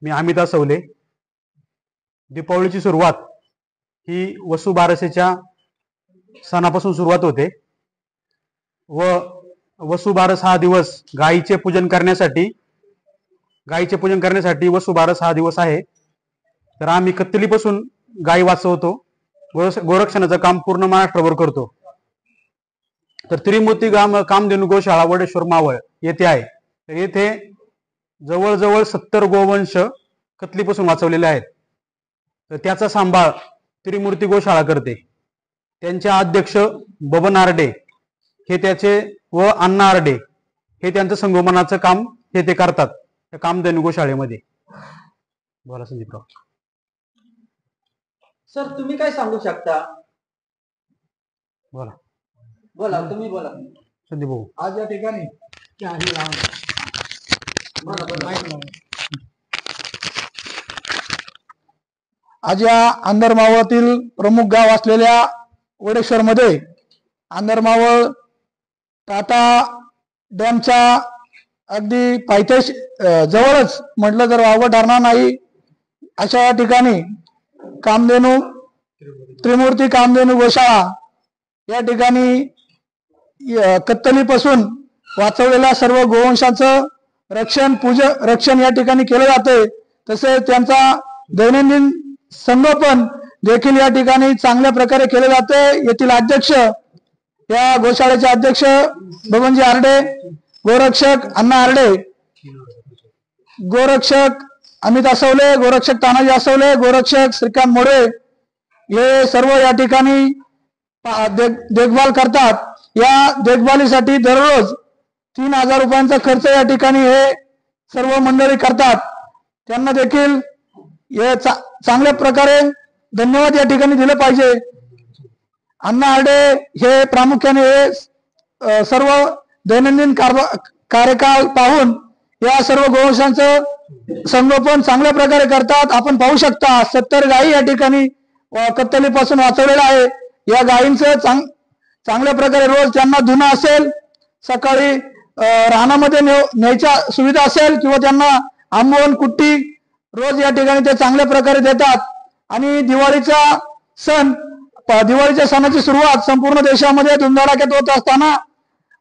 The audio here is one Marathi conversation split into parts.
मी अमित असवले। दीपावलीची सुरुवात ही वसुबारसेच्या सणापासून सुरुवात होते व वसुबारस हा दिवस गायीचे पूजन करण्यासाठी वसुबारस हा दिवस आहे। तर आम्ही कत्तलीपासून गायी वाचवतो, गोरक्षणाचं काम पूर्ण महाराष्ट्रभर करतो। तर त्रिमूर्ती कामधेनू गोशाळा वडेश्वर मावळ येथे आहे। तर येथे जवळजवळ 70 गोवंश कत्तलीपासून वाचवलेले आहेत। तर त्याचा सांभाळ त्रिमूर्ती गोशाळा करते। त्यांचे अध्यक्ष बबन आरडे हे त्याचे व अण्णा आरडे हे त्यांचं संगोपनाचं काम हे ते करतात त्या कामधेनू गोशाळेमध्ये। बोला संदीपराव। सर तुम्ही काय सांगू शकता? बोला बोला, तुम्ही बोला संदीप भाऊ। आज या ठिकाणी आज या अंदरमावळातील प्रमुख गाव असलेल्या वडेश्वर मध्ये अंदरमावळ टाटा डॅमच्या अगदी पायथ्याशी जवळच म्हटलं तर वावग ठरणार नाही अशा ठिकाणी त्रिमूर्ती कामधेनू गोशाळा या ठिकाणी कत्तलीपासून वाचवलेल्या सर्व गोवंशांचं रक्षण या ठिकाणी केलं जाते। तसेच त्यांचा दैनंदिन संगोपन देखील या ठिकाणी चांगल्या प्रकारे केले जाते। येथील अध्यक्ष या गोशाळेचे अध्यक्ष बबनजी आरडे, गोरक्षक अण्णा आरडे, गोरक्षक अमित असवले, गोरक्षक तानाजी असवले, गोरक्षक श्रीकांत मोरे हे सर्व या ठिकाणी देखभाल करतात। या देखभालीसाठी दररोज 3000 रुपयांचा खर्च या ठिकाणी हे सर्व मंडळी करतात। त्यांना देखील चांगल्या प्रकारे धन्यवाद या ठिकाणी दिले पाहिजे। अण्णा आरडे हे प्रामुख्याने हे सर्व दैनंदिन कार्यकाळ पाहून या सर्व गोवंशांचं संगोपन चांगल्या प्रकारे करतात। आपण पाहू शकता 70 गायी या ठिकाणी कत्तलीपासून वाचवलेल्या आहे। या गायींचं चांगल्या प्रकारे रोज त्यांना धुणं असेल, सकाळी रानामध्ये न्यायच्या सुविधा असेल किंवा त्यांना आंबवण कुट्टी रोज या ठिकाणी ते चांगल्या प्रकारे देतात। आणि दिवाळीच्या सणाची सुरुवात संपूर्ण देशामध्ये धुमधडाक्यात होत असताना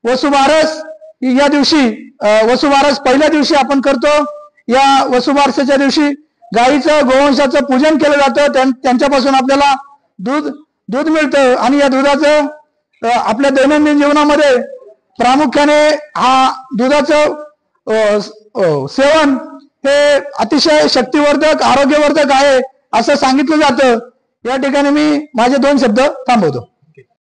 वसुबारस या दिवशी वसुबारस पहिल्या दिवशी आपण करतो। या वसुबारसेच्या दिवशी गायीचं गोवंशाचं पूजन केलं जातं। त्यांच्यापासून आपल्याला दूध मिळतं आणि या दुधाचं आपल्या दैनंदिन जीवनामध्ये प्रामुख्याने हा दुधाचं सेवन हे अतिशय शक्तिवर्धक आरोग्यवर्धक आहे असं सांगितलं जातं। या ठिकाणी मी माझे 2 शब्द थांबवतो।